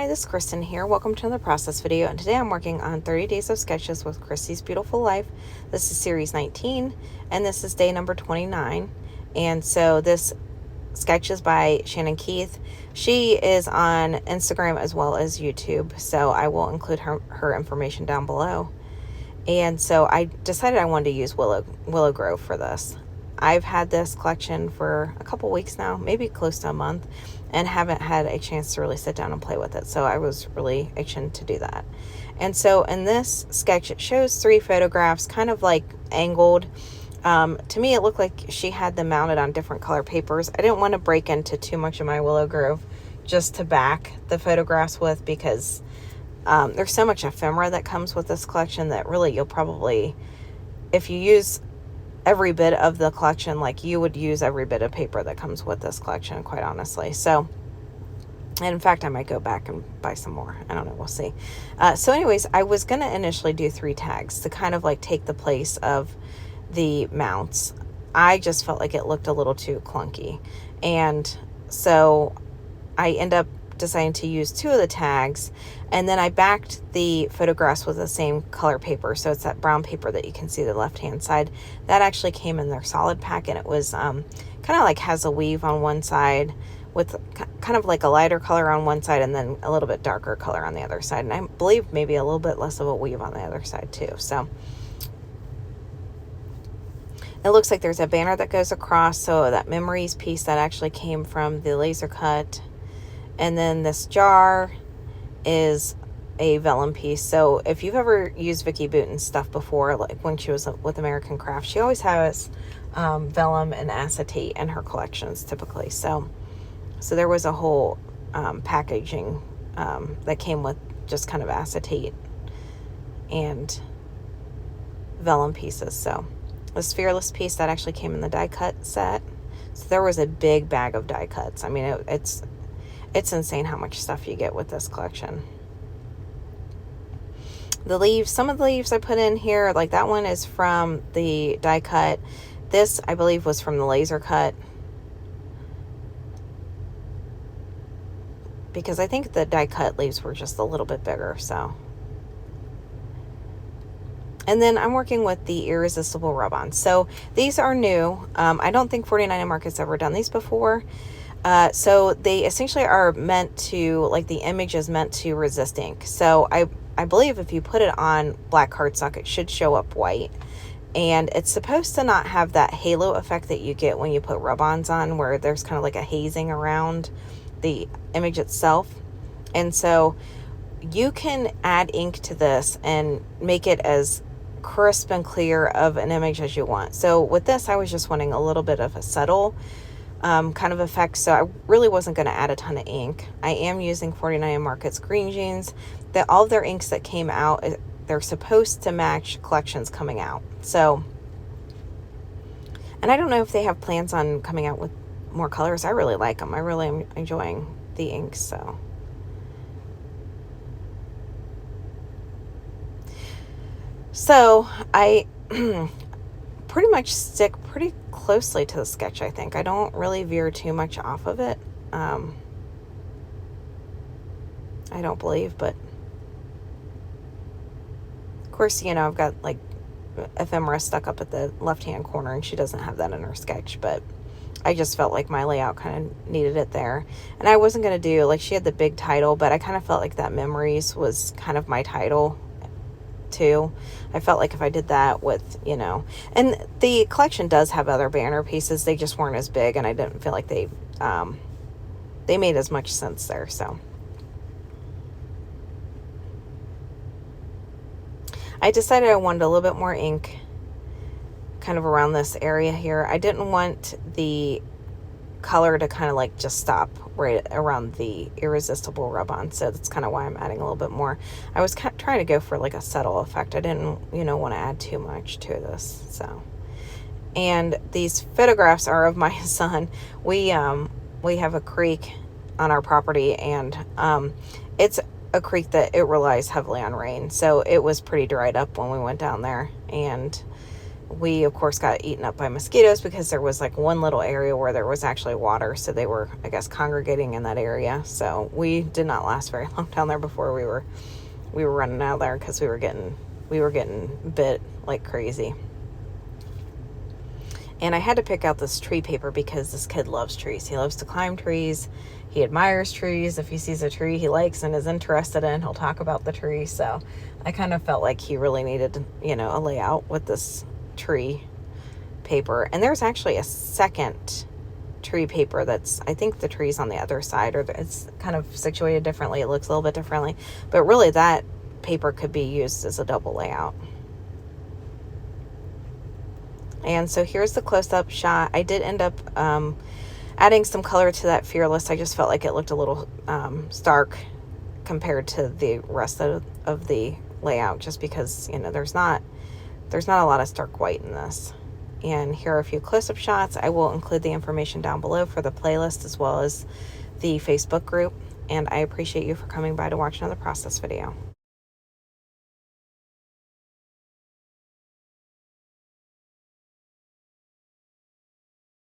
Hi, this is Kristen here. Welcome to another process video, and today I'm working on 30 Days of Sketches with Christy's Beautiful Life. This is series 19, and this is day number 29. And so this sketch is by Shannon Keith. She is on Instagram as well as YouTube, so I will include her information down below. And so I decided I wanted to use Willow Grove for this. I've had this collection for a couple weeks now, maybe close to a month, and haven't had a chance to really sit down and play with it. So I was really itching to do that. And so in this sketch, it shows 3 photographs, kind of like angled. To me, it looked like she had them mounted on different color papers. I didn't want to break into too much of my Willow Grove just to back the photographs with, because there's so much ephemera that comes with this collection that really you'll probably, if you use every bit of the collection, like you would use every bit of paper that comes with this collection, quite honestly. So, and in fact, I might go back and buy some more. I don't know. We'll see. So anyways, I was going to initially do 3 tags to kind of like take the place of the mounts. I just felt like it looked a little too clunky. And so I end up deciding to use 2 of the tags, and then I backed the photographs with the same color paper. So it's that brown paper that you can see the left hand side. That actually came in their solid pack, and it was kind of like has a weave on one side with kind of like a lighter color on one side and then a little bit darker color on the other side, and I believe maybe a little bit less of a weave on the other side too. So it looks like there's a banner that goes across, so that memories piece that actually came from the laser cut. And then this jar is a vellum piece. So if you've ever used Vicki Boutin stuff before, like when she was with American Crafts, she always has vellum and acetate in her collections typically. So there was a whole packaging that came with just kind of acetate and vellum pieces. So this Fearless piece that actually came in the die cut set. So there was a big bag of die cuts. I mean, it's insane how much stuff you get with this collection. The leaves, some of the leaves I put in here, like that one is from the die cut. This, I believe, was from the laser cut, because I think the die cut leaves were just a little bit bigger. So, and then I'm working with the Irresistible rub-ons. So these are new. I don't think 49 Market's ever done these before. So they essentially are meant to, like the image is meant to resist ink. So I believe if you put it on black cardstock, it should show up white. And it's supposed to not have that halo effect that you get when you put rub-ons on, where there's kind of like a hazing around the image itself. And so you can add ink to this and make it as crisp and clear of an image as you want. So with this, I was just wanting a little bit of a subtle kind of effect, so I really wasn't going to add a ton of ink. I am using 49 Market's Green Jeans. That all of their inks that came out, they're supposed to match collections coming out. So, and I don't know if they have plans on coming out with more colors. I really like them. I really am enjoying the inks. So I pretty much stick pretty closely to the sketch, I think. I don't really veer too much off of it. I don't believe, but of course, you know, I've got like ephemera stuck up at the left-hand corner, and she doesn't have that in her sketch, but I just felt like my layout kind of needed it there. And I wasn't going to do, like, she had the big title, but I kind of felt like that Memories was kind of my title too. I felt like if I did that with, you know, and the collection does have other banner pieces, they just weren't as big, and I didn't feel like they made as much sense there. So I decided I wanted a little bit more ink kind of around this area here. I didn't want the color to kind of like just stop right around the Irresistible rub-on, so that's kind of why I'm adding a little bit more. I was trying to go for like a subtle effect. I didn't, you know, want to add too much to this. So, and these photographs are of my son. We have a creek on our property, and it's a creek that it relies heavily on rain, so it was pretty dried up when we went down there, and we of course got eaten up by mosquitoes because there was like one little area where there was actually water, so they were, I guess, congregating in that area. So we did not last very long down there before we were running out of there, because we were getting bit like crazy. And I had to pick out this tree paper because this kid loves trees. He loves to climb trees. He admires trees. If he sees a tree he likes and is interested in, he'll talk about the tree. So I kind of felt like he really needed, a layout with this tree paper. And there's actually a second tree paper that's, I think the tree's on the other side, or it's kind of situated differently. It looks a little bit differently. But really that paper could be used as a double layout. And so here's the close-up shot. I did end up adding some color to that Fearless. I just felt like it looked a little stark compared to the rest of the layout, just because, there's not a lot of stark white in this. And here are a few close-up shots. I will include the information down below for the playlist as well as the Facebook group. And I appreciate you for coming by to watch another process video.